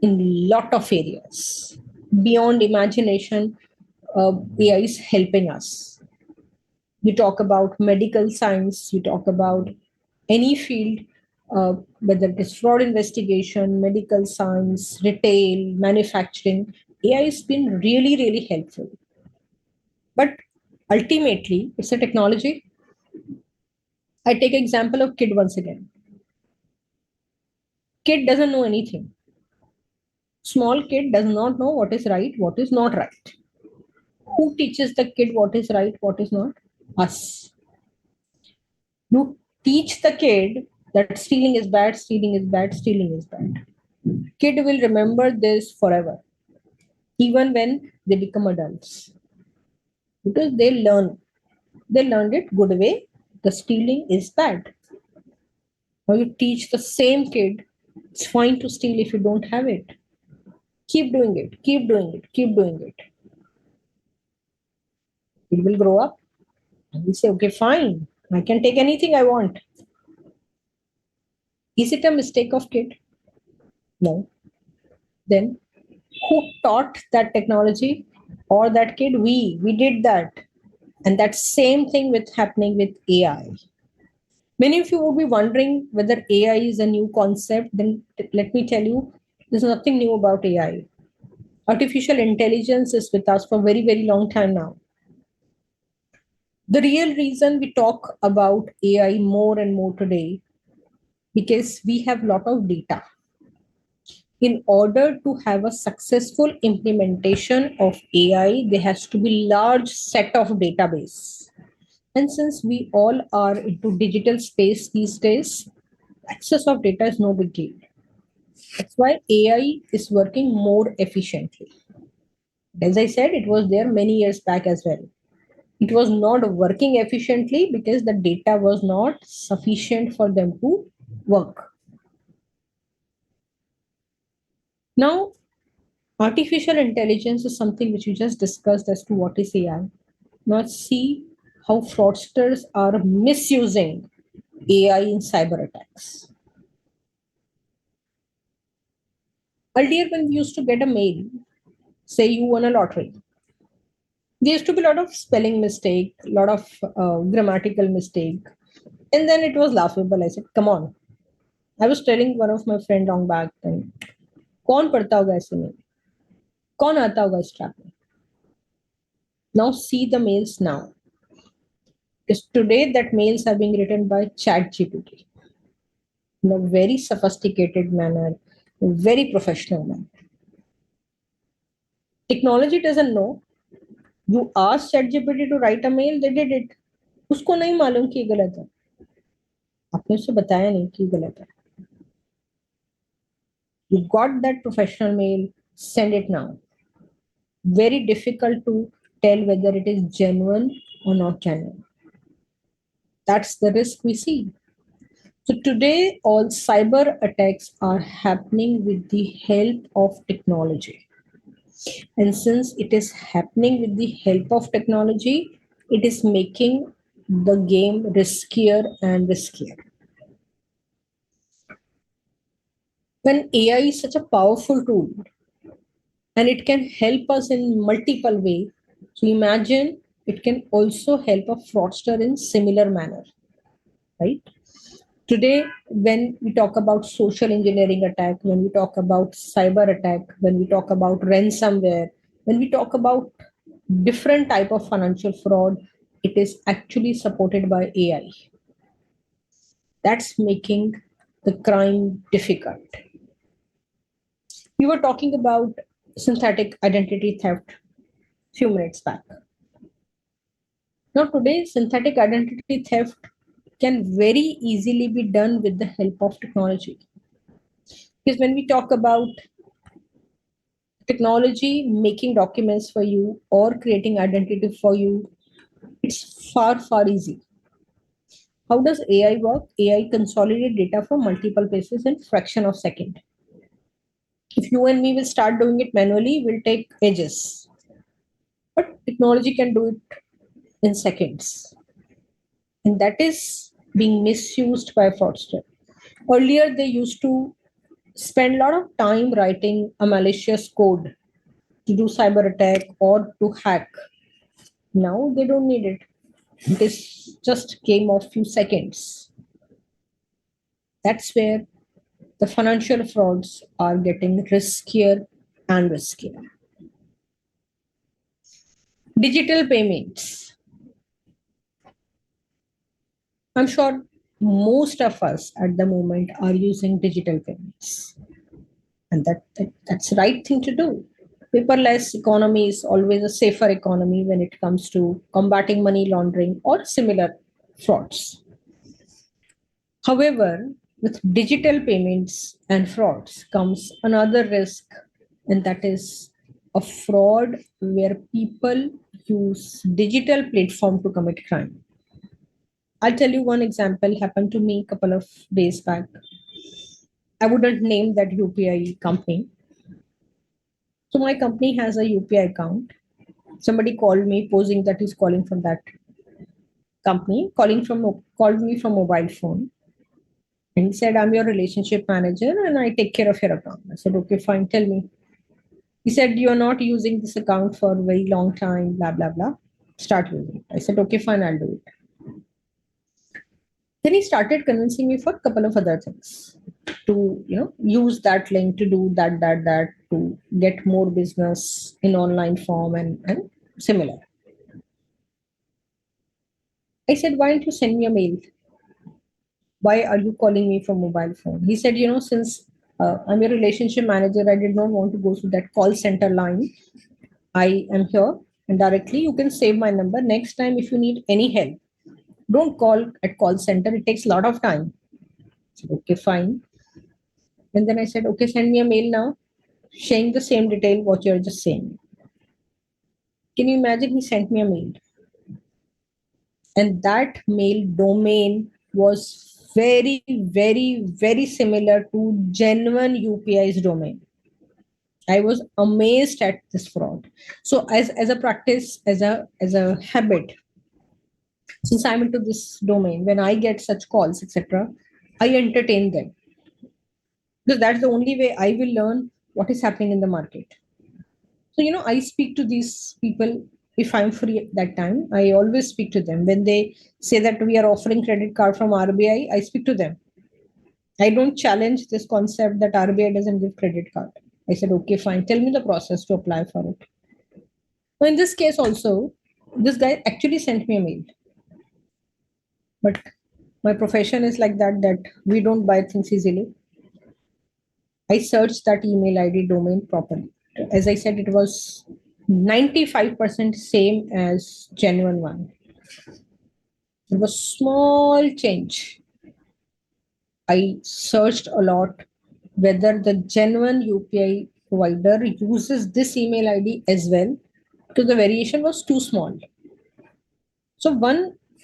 in lot of areas. Beyond imagination, AI is helping us. You talk about medical science, you talk about any field, whether it is fraud investigation, medical science, retail, manufacturing, AI has been really, really helpful. But ultimately, it's a technology. I take example of kid once again. Kid doesn't know anything. Small kid does not know what is right, what is not right. Who teaches the kid what is right, what is not? Us. You teach the kid that stealing is bad, stealing is bad, stealing is bad. Kid will remember this forever, even when they become adults. Because they learn. They learned it good way. The stealing is bad. Now you teach the same kid, it's fine to steal if you don't have it. Keep doing it, keep doing it, keep doing it. It will grow up and will say, okay, fine, I can take anything I want. Is it a mistake of kid? No. Then who taught that technology or that kid? We did that. And that same thing with happening with AI. Many of you will be wondering whether AI is a new concept. Then let me tell you, there's nothing new about AI. Artificial intelligence is with us for a very, very long time now. The real reason we talk about AI more and more today, because we have a lot of data. In order to have a successful implementation of AI, there has to be large set of database. And since we all are into digital space these days, access of data is no big deal. That's why AI is working more efficiently. As I said, it was there many years back as well. It was not working efficiently because the data was not sufficient for them to work. Now, artificial intelligence is something which we just discussed as to what is AI. Now, let's see how fraudsters are misusing AI in cyber attacks. Earlier, when we used to get a mail, say you won a lottery, there used to be a lot of spelling mistake, a lot of grammatical mistake, and then it was laughable. I said, "Come on!" I was telling one of my friend long back, then, "कौन पढ़ता होगा ऐसे में? कौन आता होगा इस trap में?" Now see the mails now. Because today that mails are being written by ChatGPT in a very sophisticated manner, very professional manner. Technology doesn't know. You ask ChatGPT to write a mail, they did it. उसको नहीं मालूम कि ये गलत है. आपने उसे बताया नहीं कि गलत है. You got that professional mail, send it now. Very difficult to tell whether it is genuine or not genuine. That's the risk we see. So today, all cyber attacks are happening with the help of technology. And since it is happening with the help of technology, it is making the game riskier and riskier. When AI is such a powerful tool and it can help us in multiple ways, so imagine it can also help a fraudster in similar manner, right? Today, when we talk about social engineering attack, when we talk about cyber attack, when we talk about ransomware, when we talk about different type of financial fraud, it is actually supported by AI. That's making the crime difficult. We were talking about synthetic identity theft few minutes back. Now today, synthetic identity theft can very easily be done with the help of technology. Because when we talk about technology making documents for you or creating identity for you, it's far easy. How does AI work? AI consolidate data from multiple places in fraction of second. If you and me will start doing it manually, will take ages. But technology can do it in seconds. And that is being misused by fraudster. Earlier, they used to spend a lot of time writing a malicious code to do cyber attack or to hack. Now they don't need it. It is just game of few seconds. That's where the financial frauds are getting riskier and riskier. Digital payments. I'm sure most of us at the moment are using digital payments. And that's the right thing to do. Paperless economy is always a safer economy when it comes to combating money laundering or similar frauds. However, with digital payments and frauds comes another risk, and that is a fraud where people use digital platform to commit crime. I'll tell you one example happened to me a couple of days back. I wouldn't name that UPI company. So my company has a UPI account. Somebody called me posing that he's calling from that company, called me from mobile phone. And he said, I'm your relationship manager and I take care of your account. I said, okay, fine, tell me. He said, you're not using this account for a very long time, blah, blah, blah. Start using it. I said, okay, fine, I'll do it. Then he started convincing me for a couple of other things to, use that link to do that, to get more business in online form and similar. I said, why don't you send me a mail? Why are you calling me from mobile phone? He said, since I'm your relationship manager, I did not want to go through that call center line. I am here and directly you can save my number. Next time, if you need any help, don't call at call center. It takes a lot of time. I said, okay, fine. And then I said, okay, send me a mail now, sharing the same detail what you're just saying. Can you imagine? He sent me a mail. And that mail domain was very similar to genuine UPI's domain. I was amazed at this fraud. So as a practice, as a habit, since I'm into this domain, when I get such calls, etc., I entertain them. Because that's the only way I will learn what is happening in the market. So, I speak to these people if I'm free at that time. I always speak to them. When they say that we are offering credit card from RBI, I speak to them. I don't challenge this concept that RBI doesn't give credit card. I said, okay, fine. Tell me the process to apply for it. So in this case also, this guy actually sent me a mail. But my profession is like that we don't buy things easily. I searched that email ID domain properly. As I said, it was 95% same as genuine one. It was small change. I searched a lot whether the genuine UPI provider uses this email ID as well, because the variation was too small. So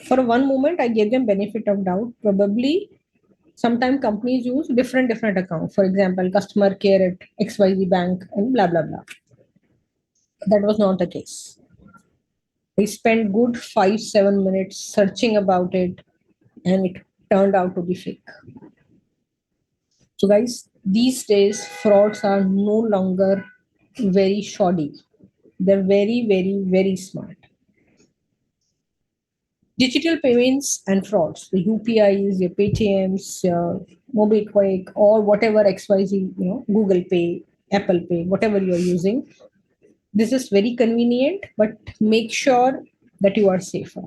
for one moment, I gave them benefit of doubt. Probably sometimes companies use different accounts. For example, customer care at XYZ Bank and blah, blah, blah. That was not the case. I spent good 5-7 minutes searching about it and it turned out to be fake. So guys, these days frauds are no longer very shoddy. They're very smart. Digital payments and frauds, the UPIs, your Paytms, your MobiKwik, or whatever XYZ, Google Pay, Apple Pay, whatever you're using. This is very convenient, but make sure that you are safer.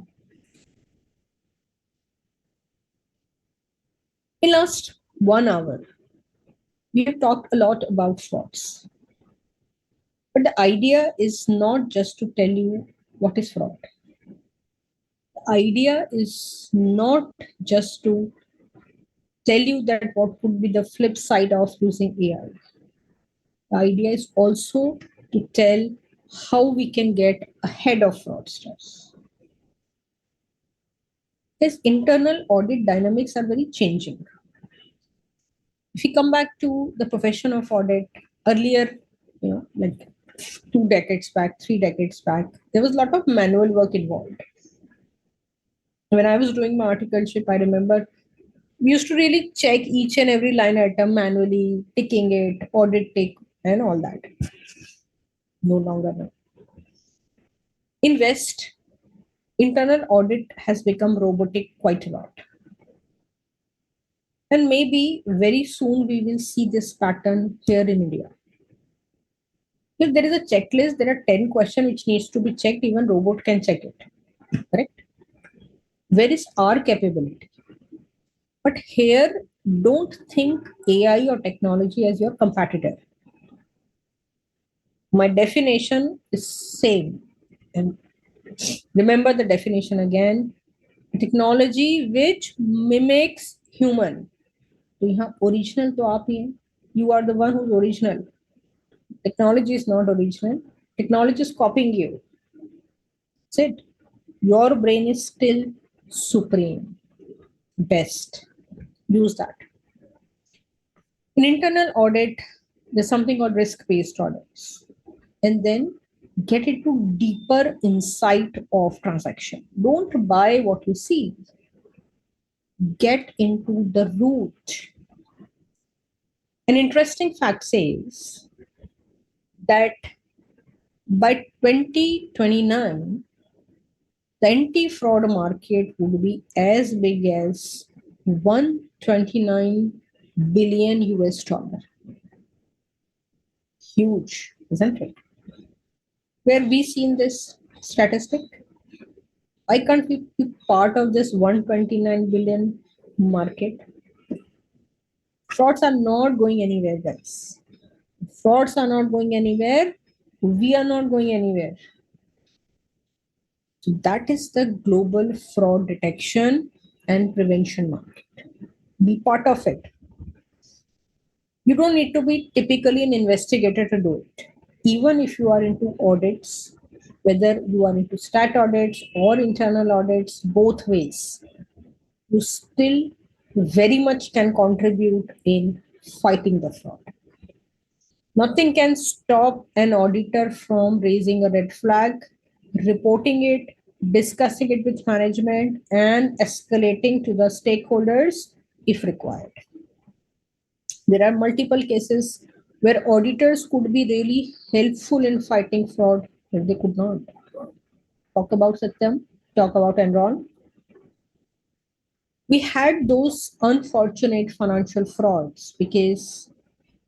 In last 1 hour, we have talked a lot about frauds. But the idea is not just to tell you what is fraud. The idea is not just to tell you that what could be the flip side of using AI. The idea is also to tell how we can get ahead of fraudsters. His internal audit dynamics are very changing. If you come back to the profession of audit, earlier, like 2 decades back, 3 decades back, there was a lot of manual work involved. When I was doing my articleship, I remember we used to really check each and every line item manually, ticking it, audit tick, and all that. No longer now. In West, internal audit has become robotic quite a lot. And maybe very soon we will see this pattern here in India. If there is a checklist, there are 10 questions which needs to be checked, even robot can check it. Correct? Where is our capability? But here, don't think AI or technology as your competitor. My definition is same. And remember the definition again. Technology which mimics human. तो यहाँ original तो आप ही हैं. You are the one who's original. Technology is not original. Technology is copying you. That's it. Your brain is still supreme, best. Use that. In internal audit, there's something called risk-based audits. And then get into deeper insight of transaction. Don't buy what you see. Get into the root. An interesting fact says that by 2029, the anti-fraud market would be as big as 129 billion US dollar. Huge, isn't it? Where we seen this statistic? Why can't we be part of this 129 billion market? Frauds are not going anywhere, guys. Frauds are not going anywhere. We are not going anywhere. So that is the global fraud detection and prevention market. Be part of it. You don't need to be typically an investigator to do it. Even if you are into audits, whether you are into stat audits or internal audits, both ways, you still very much can contribute in fighting the fraud. Nothing can stop an auditor from raising a red flag, reporting it, discussing it with management, and escalating to the stakeholders if required. There are multiple cases where auditors could be really helpful in fighting fraud, but they could not. Talk about Satyam, talk about Enron. We had those unfortunate financial frauds because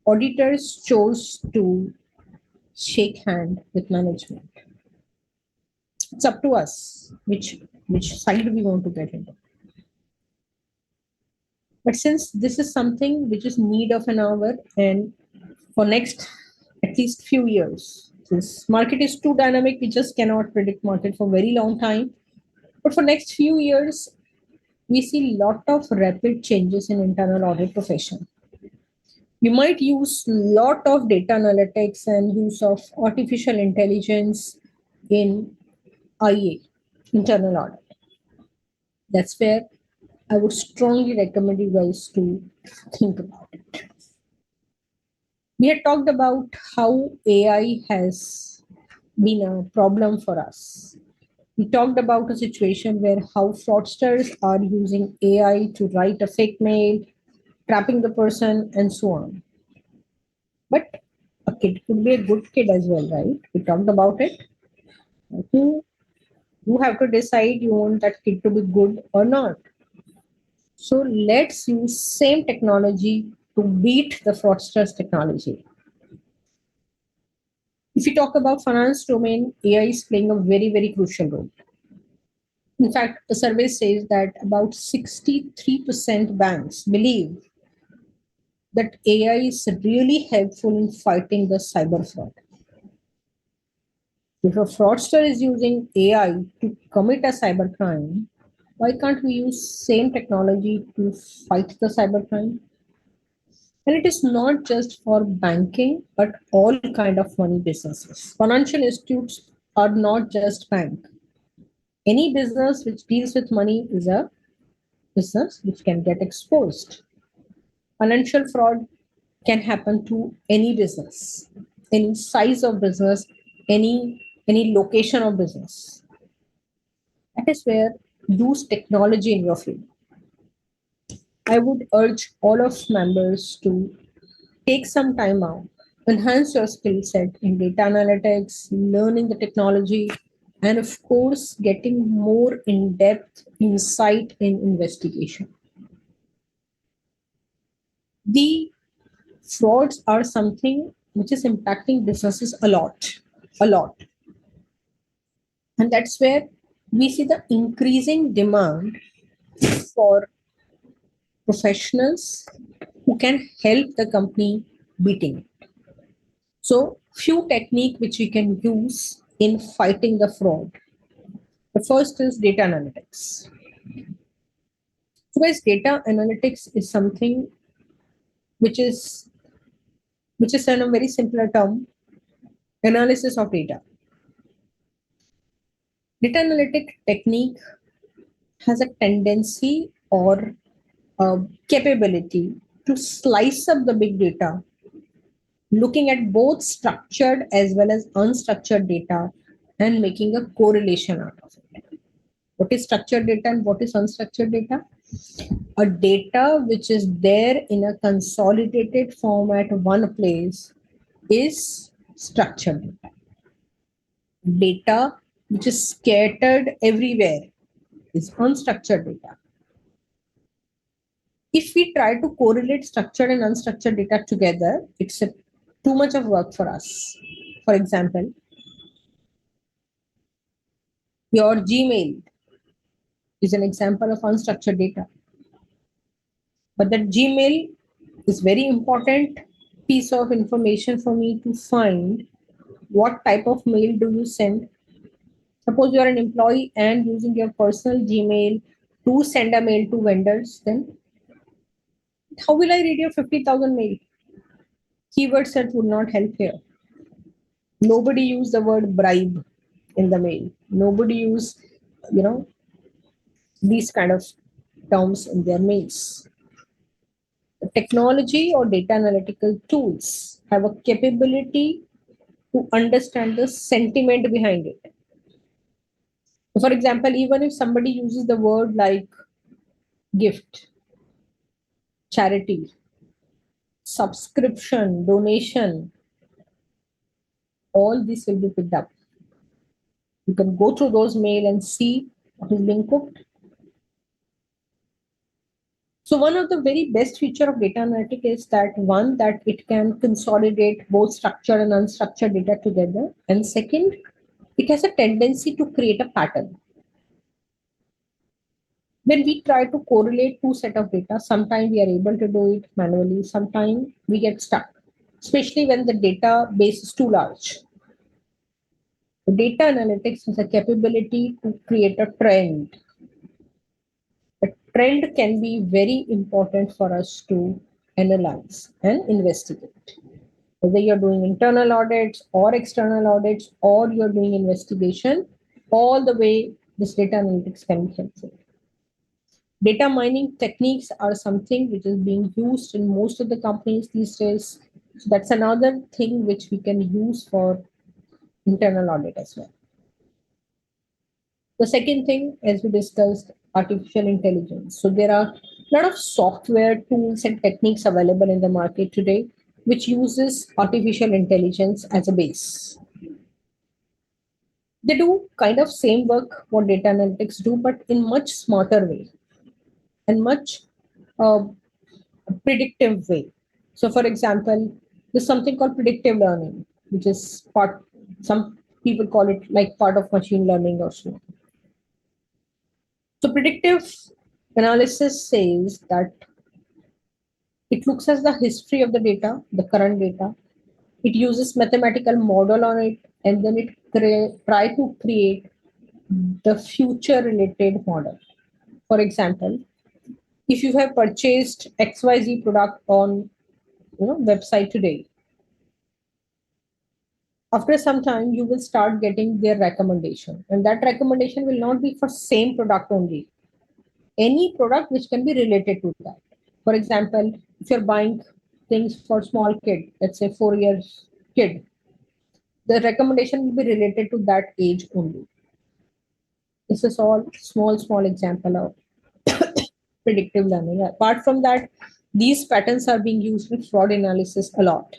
auditors chose to shake hand with management. It's up to us which side we want to get into. But since this is something which is need of an hour, and for next at least few years, since market is too dynamic, we just cannot predict market for very long time. But for next few years, we see lot of rapid changes in internal audit profession. You might use lot of data analytics and use of artificial intelligence in IA, internal audit. That's where I would strongly recommend you guys to think about it. We had talked about how AI has been a problem for us. We talked about a situation where how fraudsters are using AI to write a fake mail, trapping the person, and so on. But a kid could be a good kid as well, right? We talked about it. Who You have to decide you want that kid to be good or not. So let's use same technology to beat the fraudsters technology. If you talk about finance domain, AI is playing a very, very crucial role. In fact, a survey says that about 63% banks believe that AI is really helpful in fighting the cyber fraud. If a fraudster is using AI to commit a cybercrime, why can't we use same technology to fight the cybercrime? And it is not just for banking, but all kind of money businesses. Financial institutes are not just bank. Any business which deals with money is a business which can get exposed. Financial fraud can happen to any business, any size of business, any location of business. That is where use technology in your field. I would urge all of members to take some time out, enhance your skill set in data analytics, learning the technology, and of course, getting more in depth insight in investigation. The frauds are something which is impacting businesses a lot, a lot. And that's where we see the increasing demand for professionals who can help the company beating it. So, few technique which we can use in fighting the fraud. The first is data analytics. So, guys, data analytics is something which is in a very simpler term, analysis of data. Data analytic technique has a tendency or a capability to slice up the big data, looking at both structured as well as unstructured data and making a correlation out of it. What is structured data and what is unstructured data? A data which is there in a consolidated form at one place is structured data. Data which is scattered everywhere is unstructured data. If we try to correlate structured and unstructured data together, it's too much of work for us. For example, your Gmail is an example of unstructured data. But that Gmail is very important piece of information for me to find what type of mail do you send. Suppose you are an employee and using your personal Gmail to send a mail to vendors, then how will I read your 50,000 mail? Keyword search would not help here. Nobody used the word bribe in the mail. Nobody used, these kind of terms in their mails. The technology or data analytical tools have a capability to understand the sentiment behind it. For example, even if somebody uses the word like gift, charity, subscription, donation, all this will be picked up. You can go through those mail and see what is being cooked. So one of the very best feature of data analytics is that one, that it can consolidate both structured and unstructured data together. And second, it has a tendency to create a pattern. When we try to correlate two set of data, sometimes we are able to do it manually, sometimes we get stuck, especially when the database is too large. The data analytics has a capability to create a trend. A trend can be very important for us to analyze and investigate. Whether you're doing internal audits or external audits, or you're doing investigation, all the way this data analytics can be helpful. Data mining techniques are something which is being used in most of the companies these days. So that's another thing which we can use for internal audit as well. The second thing, as we discussed, artificial intelligence. So there are a lot of software tools and techniques available in the market today, which uses artificial intelligence as a base. They do kind of same work what data analytics do, but in much smarter way and much uh, predictive way. So, for example, there's something called predictive learning, which is part, some people call it like part of machine learning or so. So, predictive analysis says that it looks at the history of the data, the current data. It uses mathematical model on it, and then it try to create the future related model. For example, if you have purchased XYZ product on website today, after some time you will start getting their recommendation, and that recommendation will not be for same product only, any product which can be related to that. For example, if you're buying things for small kid, let's say 4 years kid, the recommendation will be related to that age only. This is all small example of predictive learning. Apart from that, these patterns are being used in fraud analysis a lot.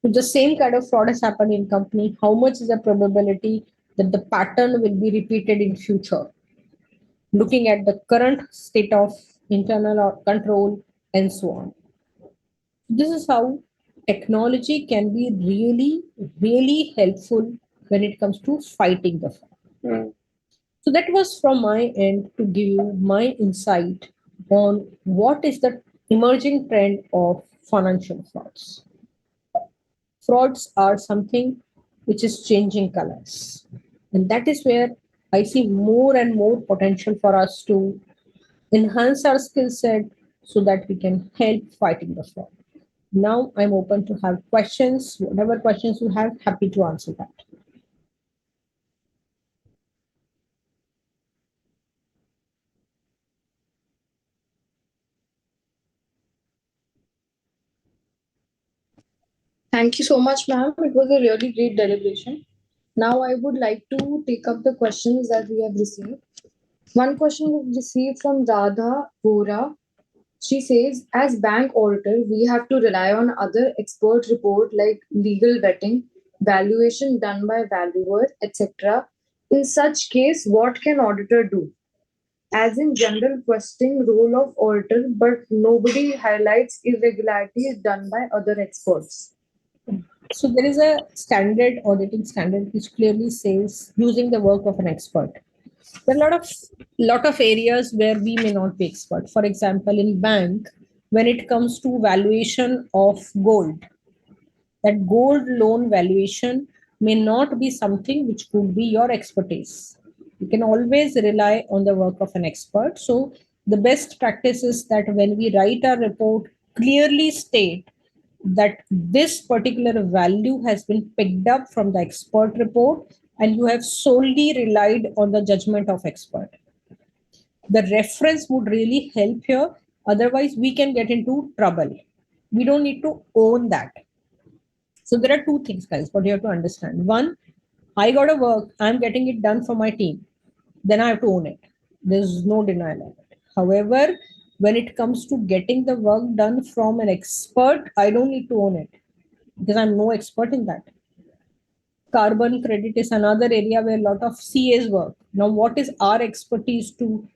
If the same kind of fraud has happened in company, how much is the probability that the pattern will be repeated in future? Looking at the current state of internal or control and so on. This is how technology can be really helpful when it comes to fighting the fraud. So that was from my end to give you my insight on what is the emerging trend of financial frauds. Frauds are something which is changing colors. And that is where I see more and more potential for us to enhance our skill set so that we can help fighting the fraud. Now I'm open to have questions. Whatever questions you have, happy to answer that. Thank you so much, ma'am. It was a really great deliberation. Now I would like to take up the questions that we have received. One question we received from Radha Vora. She says, as bank auditor, we have to rely on other expert report like legal vetting, valuation done by valuer, etc. In such case, what can auditor do? As in general questioning role of auditor, but nobody highlights irregularities done by other experts. So there is a standard auditing standard which clearly says using the work of an expert. There are a lot of areas where we may not be expert. For example, in bank, when it comes to valuation of gold, that gold loan valuation may not be something which could be your expertise. You can always rely on the work of an expert. So the best practice is that when we write our report, clearly state that this particular value has been picked up from the expert report and you have solely relied on the judgment of expert. The reference would really help here. Otherwise, we can get into trouble. We don't need to own that. So there are two things, guys, what you have to understand. One, I got to work, I'm getting it done for my team. Then I have to own it. There's no denial of it. However, when it comes to getting the work done from an expert, I don't need to own it because I'm no expert in that. Carbon credit is another area where a lot of CAs work. Now, what is our expertise to,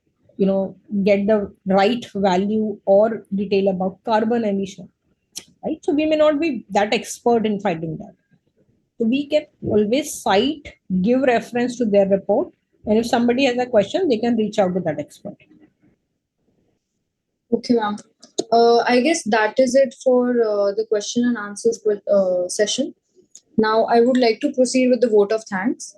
get the right value or detail about carbon emission, right? So we may not be that expert in finding that. So we can always cite, give reference to their report, and if somebody has a question, they can reach out to that expert. Okay, ma'am. I guess that is it for the question and answers session. Now, I would like to proceed with the vote of thanks.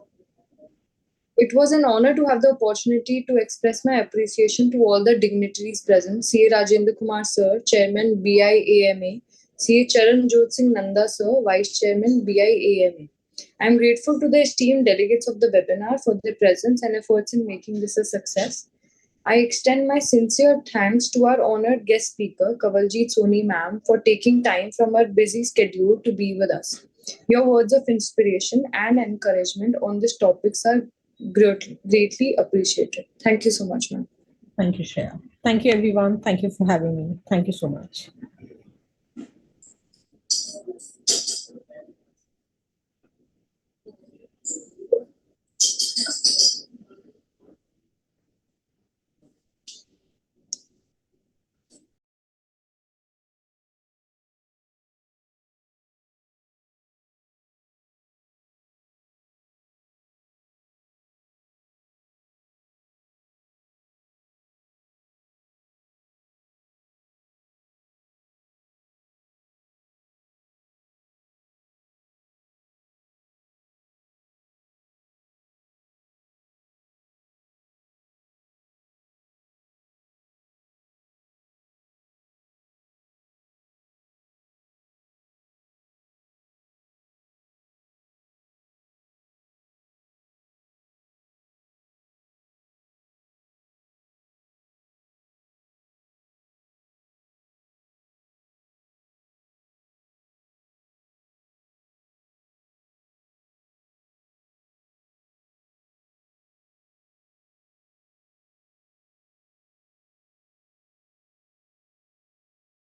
It was an honor to have the opportunity to express my appreciation to all the dignitaries present. C.A. Rajendra Kumar Sir, Chairman BIAMA, C.A. Charan Jot Singh Nanda Sir, Vice Chairman BIAMA. I am grateful to the esteemed delegates of the webinar for their presence and efforts in making this a success. I extend my sincere thanks to our honored guest speaker, Kawaljeet Soni ma'am, for taking time from her busy schedule to be with us. Your words of inspiration and encouragement on these topics are greatly appreciated. Thank you so much, ma'am. Thank you, Shreya. Thank you, everyone. Thank you for having me. Thank you so much.